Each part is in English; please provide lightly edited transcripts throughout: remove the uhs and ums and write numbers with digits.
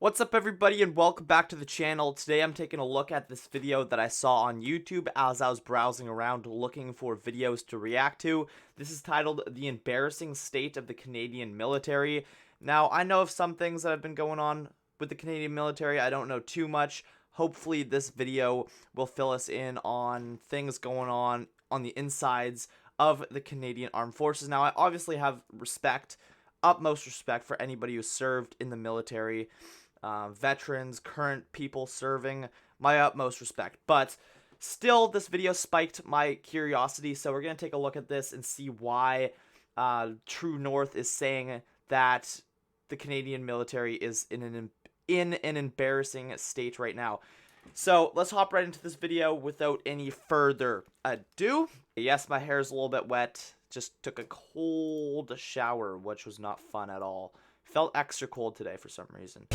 What's up everybody and welcome back to the channel. Today I'm taking a look at this video that I saw on YouTube as I was browsing around looking for videos to react to. This is titled The Embarrassing State of the Canadian Military. Now I know of some things that have been going on with the Canadian military. I don't know too much. Hopefully this video will fill us in on things going on the insides of the Canadian Armed Forces. Now I obviously have utmost respect for anybody who served in the military. Veterans, current people serving, my utmost respect. But still, this video spiked my curiosity, so we're going to take a look at this and see why True North is saying that the Canadian military is in an embarrassing state right now. So let's hop right into this video without any further ado. Yes, my hair is a little bit wet. Just took a cold shower, which was not fun at all. Felt extra cold today for some reason.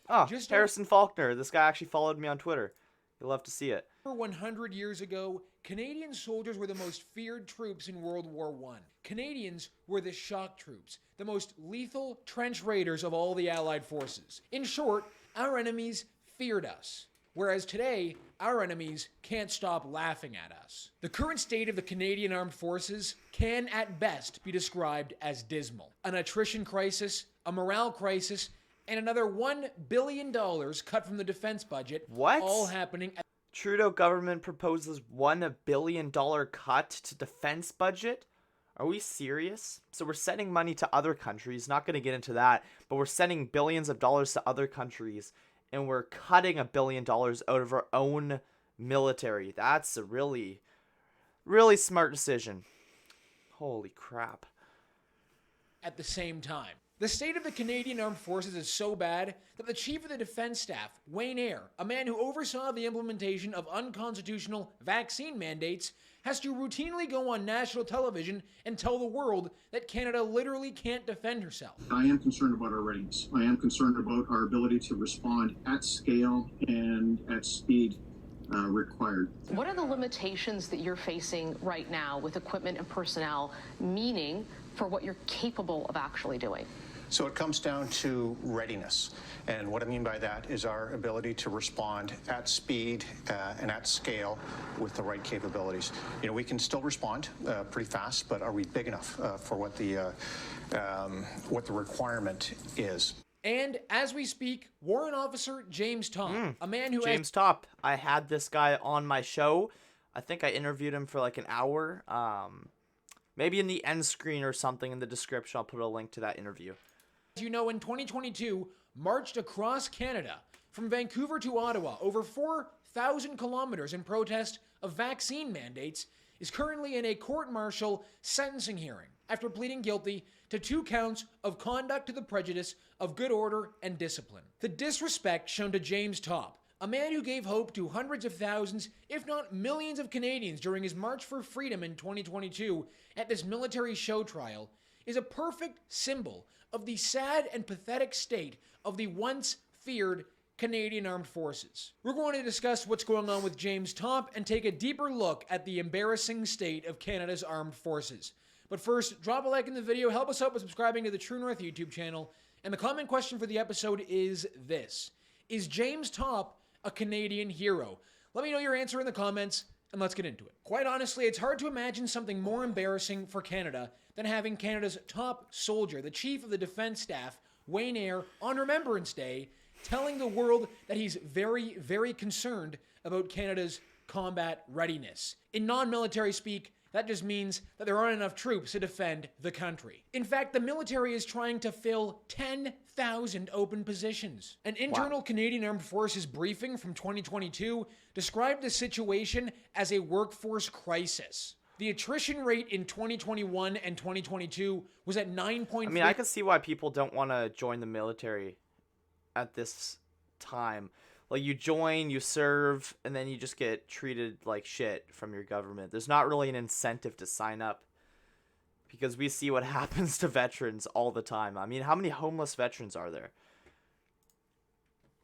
Oh, just Harrison Faulkner. This guy actually followed me on Twitter. You'll love to see it. 100 years ago, Canadian soldiers were the most feared troops in World War I. Canadians were the shock troops, the most lethal trench raiders of all the Allied forces. In short, our enemies feared us. Whereas today, our enemies can't stop laughing at us. The current state of the Canadian Armed Forces can, at best, be described as dismal. An attrition crisis, a morale crisis, and another $1 billion cut from the defense budget. What? All happening at Trudeau government proposes $1 billion cut to defense budget? Are we serious? So we're sending money to other countries, not going to get into that, but we're sending billions of dollars to other countries, and we're cutting $1 billion out of our own military. That's a really, really smart decision. Holy crap. At the same time. The state of the Canadian Armed Forces is so bad that the Chief of the Defense Staff, Wayne Eyre, a man who oversaw the implementation of unconstitutional vaccine mandates, has to routinely go on national television and tell the world that Canada literally can't defend herself. I am concerned about our readiness. I am concerned about our ability to respond at scale and at speed required. What are the limitations that you're facing right now with equipment and personnel, meaning for what you're capable of actually doing? So it comes down to readiness. And what I mean by that is our ability to respond at speed and at scale with the right capabilities. You know, we can still respond pretty fast, but are we big enough for what the requirement is? And as we speak, Warrant Officer James Topp, a man who James Topp. I had this guy on my show. I think I interviewed him for like an hour. Maybe in the end screen or something in the description, I'll put a link to that interview. As you know, in 2022, marched across Canada from Vancouver to Ottawa over 4,000 kilometers in protest of vaccine mandates, is currently in a court-martial sentencing hearing after pleading guilty to 2 counts of conduct to the prejudice of good order and discipline. The disrespect shown to James Topp, a man who gave hope to hundreds of thousands, if not millions of Canadians during his March for Freedom in 2022 at this military show trial, is a perfect symbol of the sad and pathetic state of the once feared Canadian Armed Forces. We're going to discuss what's going on with James Topp and take a deeper look at the embarrassing state of Canada's armed forces. But first, drop a like in the video, help us out by subscribing to the True North YouTube channel, and the comment question for the episode is this: is James Topp a Canadian hero? Let me know your answer in the comments, and let's get into it. Quite honestly, it's hard to imagine something more embarrassing for Canada than having Canada's top soldier, the Chief of the Defense Staff, Wayne Eyre, on Remembrance Day, telling the world that he's very, very concerned about Canada's combat readiness. In non-military speak, that just means that there aren't enough troops to defend the country. In fact, the military is trying to fill 10,000 open positions. An internal Canadian Armed Forces briefing from 2022 described the situation as a workforce crisis. The attrition rate in 2021 and 2022 was at 9.3%. I mean, I can see why people don't want to join the military at this time. Like, you join, you serve, and then you just get treated like shit from your government. There's not really an incentive to sign up because we see what happens to veterans all the time. I mean, how many homeless veterans are there?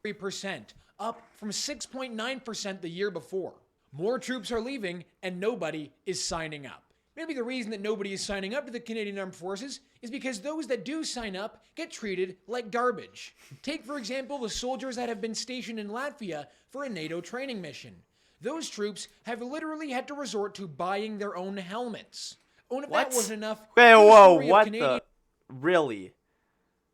3%, up from 6.9% the year before. More troops are leaving, and nobody is signing up. Maybe the reason that nobody is signing up to the Canadian Armed Forces is because those that do sign up get treated like garbage. Take, for example, the soldiers that have been stationed in Latvia for a NATO training mission. Those troops have literally had to resort to buying their own helmets. Oh, and if that wasn't enough... Wait, whoa, what the... Really?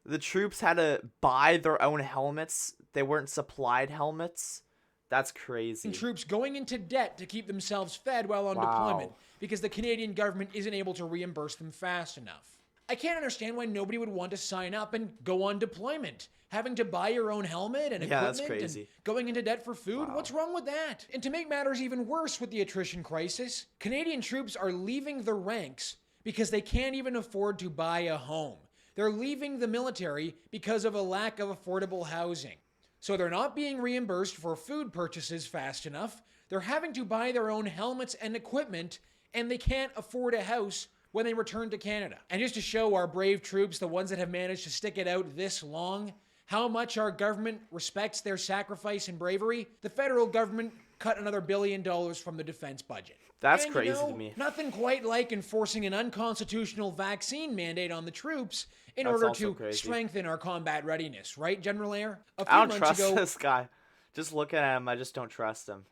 The troops had to buy their own helmets? They weren't supplied helmets? That's crazy. Troops going into debt to keep themselves fed while on deployment because the Canadian government isn't able to reimburse them fast enough. I can't understand why nobody would want to sign up and go on deployment. Having to buy your own helmet and equipment that's crazy. And going into debt for food? What's wrong with that? And to make matters even worse with the attrition crisis, Canadian troops are leaving the ranks because they can't even afford to buy a home. They're leaving the military because of a lack of affordable housing. So they're not being reimbursed for food purchases fast enough, they're having to buy their own helmets and equipment, and they can't afford a house when they return to Canada. And just to show our brave troops, the ones that have managed to stick it out this long, how much our government respects their sacrifice and bravery, the federal government cut another $1 billion from the defense budget. That's crazy to me. Nothing quite like enforcing an unconstitutional vaccine mandate on the troops in order to strengthen our combat readiness, right, General Ayer? I don't trust this guy. Just looking at him, I just don't trust him.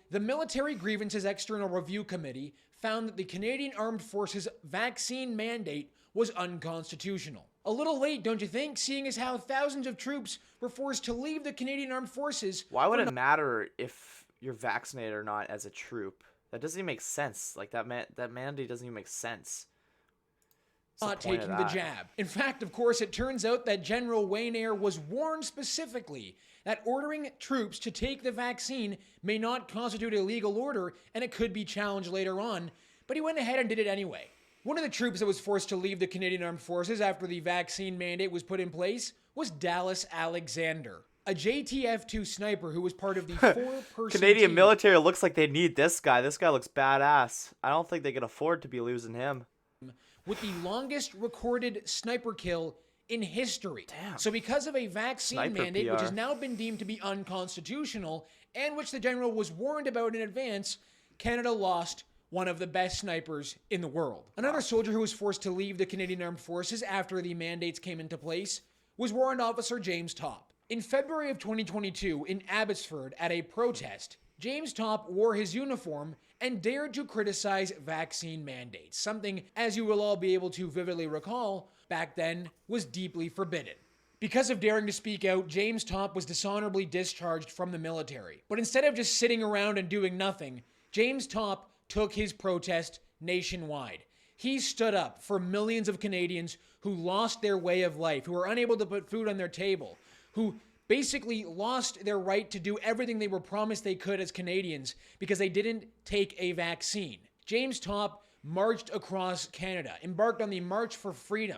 The Military Grievances External Review Committee found that the Canadian Armed Forces vaccine mandate was unconstitutional. A little late, don't you think, seeing as how thousands of troops were forced to leave the Canadian Armed Forces. Why would it matter if you're vaccinated or not as a troop? That doesn't even make sense. Like, that mandate doesn't even make sense. Not taking the jab. In fact, of course, it turns out that General Wayne Eyre was warned specifically that ordering troops to take the vaccine may not constitute a legal order and it could be challenged later on, but he went ahead and did it anyway. One of the troops that was forced to leave the Canadian Armed Forces after the vaccine mandate was put in place was Dallas Alexander, a JTF-2 sniper who was part of the four-person Canadian team. military looks like they need this guy. This guy looks badass. I don't think they can afford to be losing him. With the longest recorded sniper kill in history. Damn. So because of a vaccine Sniper mandate, PR. which has now been deemed to be unconstitutional, and which the general was warned about in advance, Canada lost one of the best snipers in the world. Another soldier who was forced to leave the Canadian Armed Forces after the mandates came into place was Warrant Officer James Topp. In February of 2022, in Abbotsford, at a protest, James Topp wore his uniform and dared to criticize vaccine mandates, something, as you will all be able to vividly recall, back then was deeply forbidden. Because of daring to speak out, James Topp was dishonorably discharged from the military. But instead of just sitting around and doing nothing, James Topp took his protest nationwide. He stood up for millions of Canadians who lost their way of life, who were unable to put food on their table, who basically lost their right to do everything they were promised they could as Canadians because they didn't take a vaccine. James Topp marched across Canada, embarked on the March for Freedom,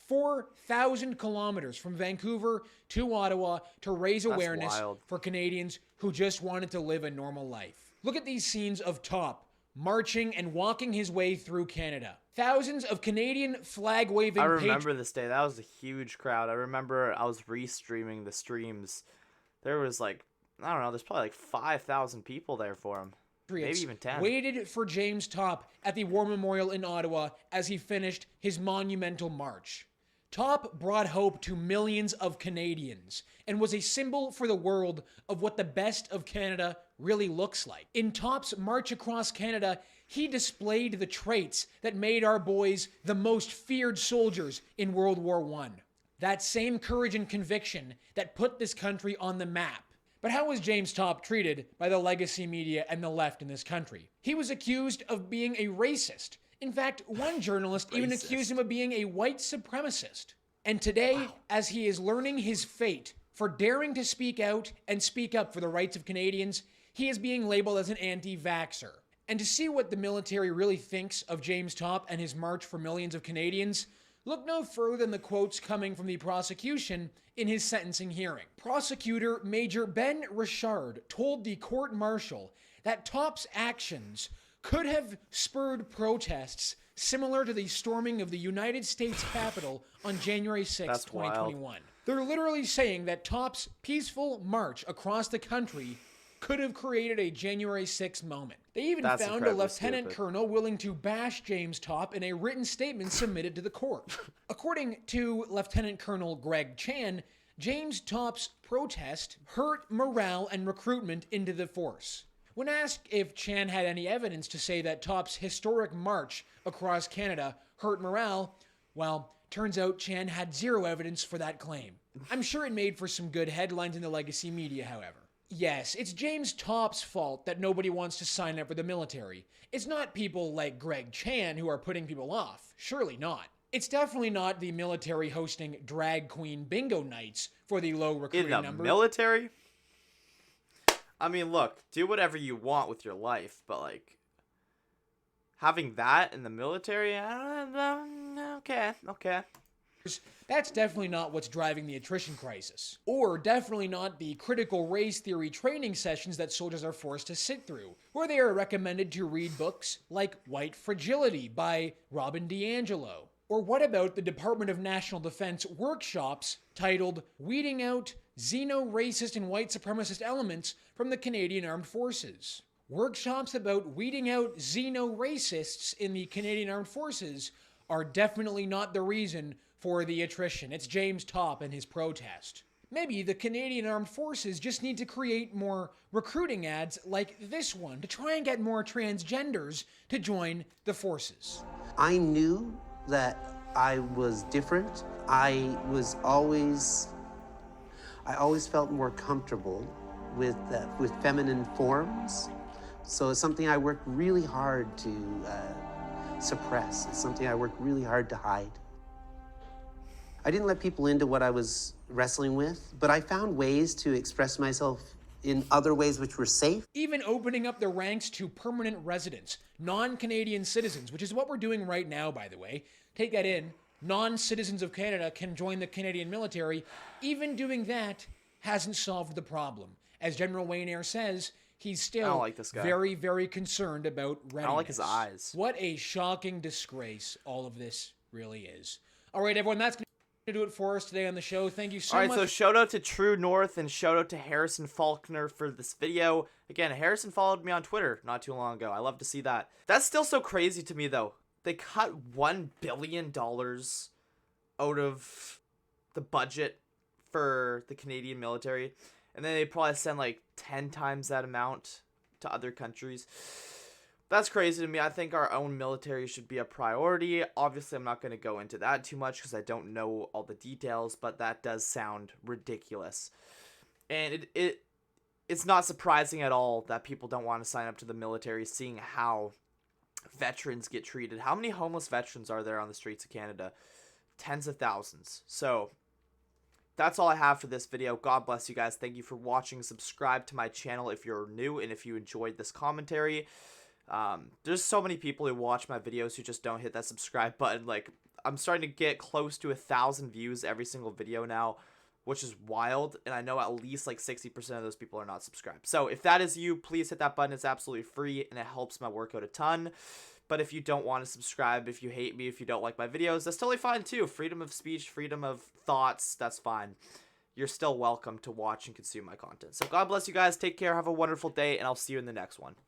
4,000 kilometers from Vancouver to Ottawa to raise awareness for Canadians who just wanted to live a normal life. Look at these scenes of Topp marching and walking his way through Canada. Thousands of Canadian flag-waving I remember this day. That was a huge crowd. I remember I was restreaming the streams. There was like, I don't know, there's probably like 5,000 people there for him. Maybe even 10. Waited for James Topp at the War Memorial in Ottawa as he finished his monumental march. Topp brought hope to millions of Canadians and was a symbol for the world of what the best of Canada really looks like. In Topp's march across Canada, he displayed the traits that made our boys the most feared soldiers in World War I. That same courage and conviction that put this country on the map. But how was James Topp treated by the legacy media and the left in this country? He was accused of being a racist. In fact, one journalist even accused him of being a white supremacist. And today, as he is learning his fate for daring to speak out and speak up for the rights of Canadians, he is being labeled as an anti-vaxxer. And to see what the military really thinks of James Topp and his march for millions of Canadians, look no further than the quotes coming from the prosecution in his sentencing hearing. Prosecutor Major Ben Richard told the court-martial that Topp's actions could have spurred protests similar to the storming of the United States Capitol on January 6, 2021. They're literally saying that Topp's peaceful march across the country could have created a January 6th moment. They even That's found a incredibly lieutenant stupid. colonel willing to bash James Topp in a written statement submitted to the court. According to Lieutenant Colonel Greg Chan, James Topp's protest hurt morale and recruitment into the force. When asked if Chan had any evidence to say that Topp's historic march across Canada hurt morale, well, turns out Chan had zero evidence for that claim. I'm sure it made for some good headlines in the legacy media, however. Yes, it's James Topp's fault that nobody wants to sign up for the military. It's not people like Greg Chan who are putting people off. Surely not. It's definitely not the military hosting drag queen bingo nights for the low recruiting In the number. military? I mean, look, do whatever you want with your life, but like having that in the military, okay. That's definitely not what's driving the attrition crisis. Or definitely not the critical race theory training sessions that soldiers are forced to sit through, where they are recommended to read books like White Fragility by Robin DiAngelo. Or what about the Department of National Defense workshops titled Weeding Out Xeno-Racist and White Supremacist Elements from the Canadian Armed Forces? Workshops about weeding out xeno-racists in the Canadian Armed Forces are definitely not the reason for the attrition. It's James Topp and his protest. Maybe the Canadian Armed Forces just need to create more recruiting ads like this one to try and get more transgenders to join the forces. I knew that I was different. I always felt more comfortable with feminine forms. So it's something I worked really hard to suppress. It's something I worked really hard to hide. I didn't let people into what I was wrestling with, but I found ways to express myself in other ways which were safe. Even opening up the ranks to permanent residents, non-Canadian citizens, which is what we're doing right now, by the way. Take that in. Non-citizens of Canada can join the Canadian military. Even doing that hasn't solved the problem. As General Wayne Eyre says, he's still like this guy. very, very concerned about readiness. I don't like his eyes. What a shocking disgrace all of this really is. All right, everyone, that's going to do it for us today on the show. Thank you so much. All right, so shout out to True North and shout out to Harrison Faulkner for this video. Again, Harrison followed me on Twitter not too long ago. I love to see that. That's still so crazy to me, though. They cut $1 billion out of the budget for the Canadian military, and then they probably send like 10 times that amount to other countries. That's crazy to me. I think our own military should be a priority. Obviously, I'm not going to go into that too much because I don't know all the details, but that does sound ridiculous. And it's not surprising at all that people don't want to sign up to the military, seeing how veterans get treated. How many homeless veterans are there on the streets of Canada? Tens of thousands. So that's all I have for this video. God bless you guys. Thank you for watching. Subscribe to my channel if you're new and if you enjoyed this commentary. There's so many people who watch my videos who just don't hit that subscribe button. Like, I'm starting to get close to 1,000 views every single video now, which is wild, and I know at least like 60% of those people are not subscribed. So if that is you, please hit that button. It's absolutely free, and it helps my work out a ton. But if you don't want to subscribe, if you hate me, if you don't like my videos, that's totally fine too. Freedom of speech, freedom of thoughts, that's fine. You're still welcome to watch and consume my content. So God bless you guys. Take care. Have a wonderful day, and I'll see you in the next one.